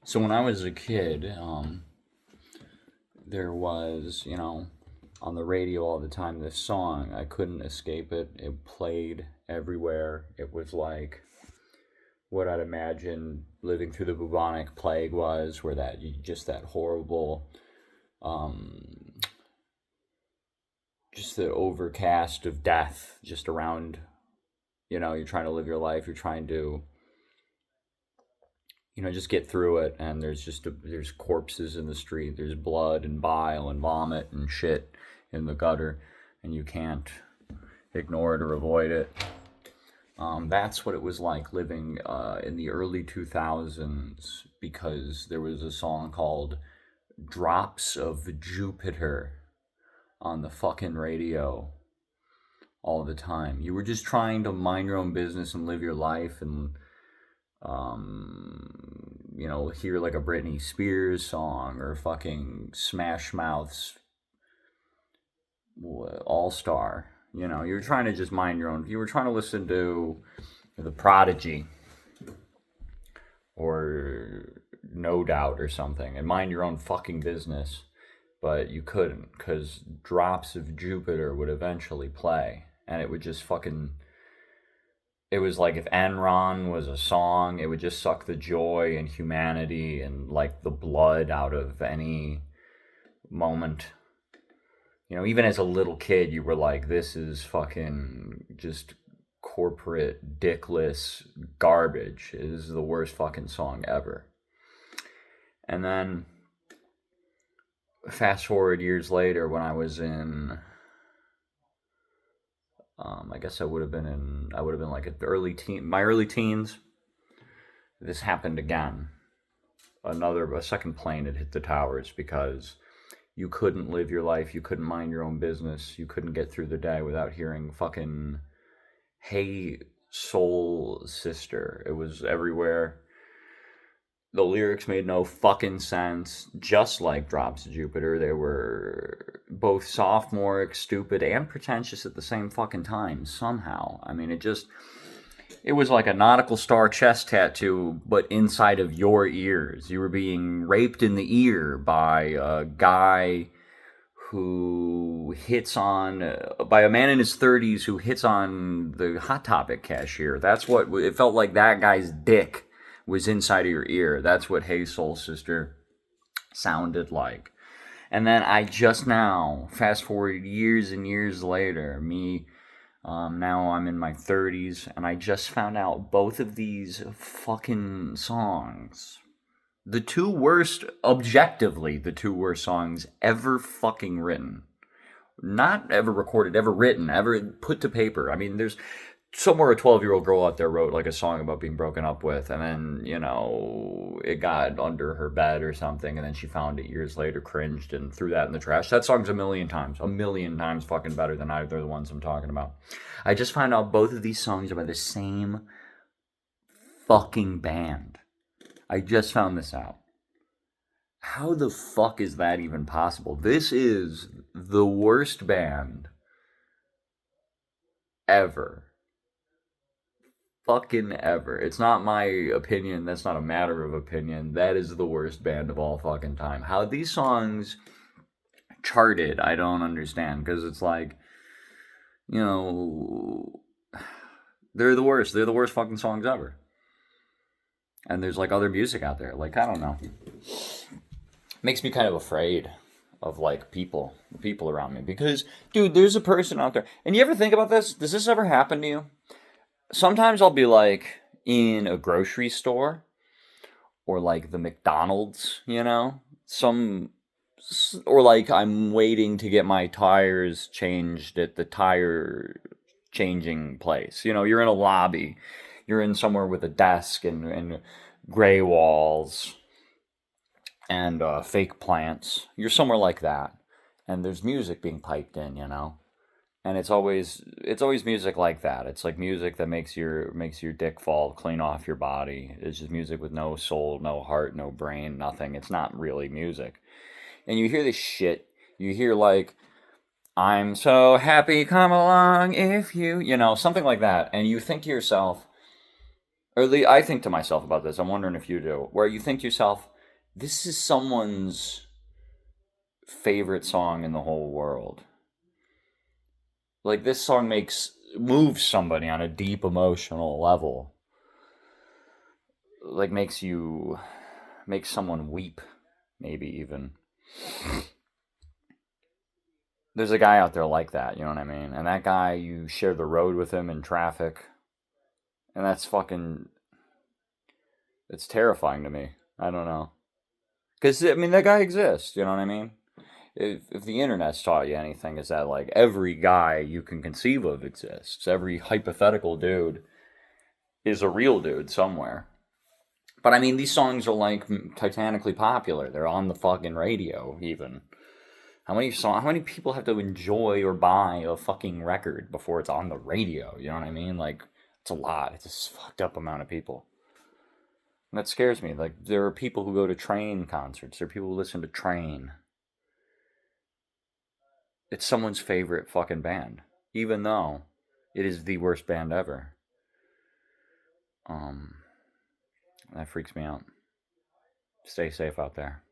So when I was a kid, there was, on the radio all the time, this song. I couldn't escape it. It played everywhere. It was like what I'd imagine living through the bubonic plague was, where just that horrible, um, just the overcast of death just around. You're trying to live your life. You're trying to just get through it. And there's corpses in the street. There's blood and bile and vomit and shit in the gutter, and you can't ignore it or avoid it. That's what it was like living in the early 2000s, because there was a song called Drops of Jupiter on the fucking radio all the time. You were just trying to mind your own business and live your life, and hear like a Britney Spears song or fucking Smash Mouth's All Star. You were trying to just mind your own. You were trying to listen to The Prodigy or No Doubt or something and mind your own fucking business. But you couldn't, because Drops of Jupiter would eventually play. And it would just fucking. It was like if Enron was a song, it would just suck the joy and humanity and like the blood out of any moment. Even as a little kid, you were like, this is fucking just corporate, dickless garbage. It is the worst fucking song ever. And then, fast forward years later, when I was in, I guess I would have been like my early teens. This happened again. A second plane had hit the towers, because you couldn't live your life, you couldn't mind your own business, you couldn't get through the day without hearing fucking Hey Soul Sister. It was everywhere. The lyrics made no fucking sense, just like Drops of Jupiter. They were both sophomoric, stupid, and pretentious at the same fucking time, somehow. I mean, it was like a nautical star chest tattoo, but inside of your ears. You were being raped in the ear by a guy by a man in his 30s who hits on the Hot Topic cashier. That's what it felt like. That guy's dick was inside of your ear. That's what Hey Soul Sister sounded like. And then I just now, fast forward years and years later, now I'm in my 30s, and I just found out both of these fucking songs, objectively, the two worst songs ever fucking written. Not ever recorded, ever written, ever put to paper. I mean, there's somewhere a 12-year-old girl out there wrote like a song about being broken up with, and then, it got under her bed or something, and then she found it years later, cringed, and threw that in the trash. That song's a million times fucking better than either of the ones I'm talking about. I just found out both of these songs are by the same fucking band. I just found this out. How the fuck is that even possible? This is the worst band ever. Fucking ever. It's not my opinion. That's not a matter of opinion. That is the worst band of all fucking time. How these songs charted, I don't understand. Because it's like, they're the worst. They're the worst fucking songs ever. And there's like other music out there. Like, I don't know. Makes me kind of afraid of like people around me. Because, dude, there's a person out there. And you ever think about this? Does this ever happen to you? Sometimes I'll be like in a grocery store or like the McDonald's, or like I'm waiting to get my tires changed at the tire changing place. You're in a lobby, you're in somewhere with a desk and gray walls and fake plants. You're somewhere like that, and there's music being piped in, and it's always music like that. It's like music that makes your dick fall clean off your body. It's just music with no soul, no heart, no brain, nothing. It's not really music. And you hear this shit. You hear like, I'm so happy, come along if you, something like that. And you think to yourself, or at least I think to myself about this. I'm wondering if you do, where you think to yourself, this is someone's favorite song in the whole world. Like, this song moves somebody on a deep emotional level. Like, makes someone weep, maybe even. There's a guy out there like that, you know what I mean? And that guy, you share the road with him in traffic. And it's terrifying to me. I don't know. Because, I mean, that guy exists, you know what I mean? If the internet's taught you anything, is that, like, every guy you can conceive of exists. Every hypothetical dude is a real dude somewhere. But, I mean, these songs are, like, titanically popular. They're on the fucking radio, even. How many people have to enjoy or buy a fucking record before it's on the radio? You know what I mean? Like, it's a lot. It's a fucked up amount of people. And that scares me. Like, there are people who go to Train concerts. There are people who listen to Train. It's someone's favorite fucking band, even though it is the worst band ever. That freaks me out. Stay safe out there.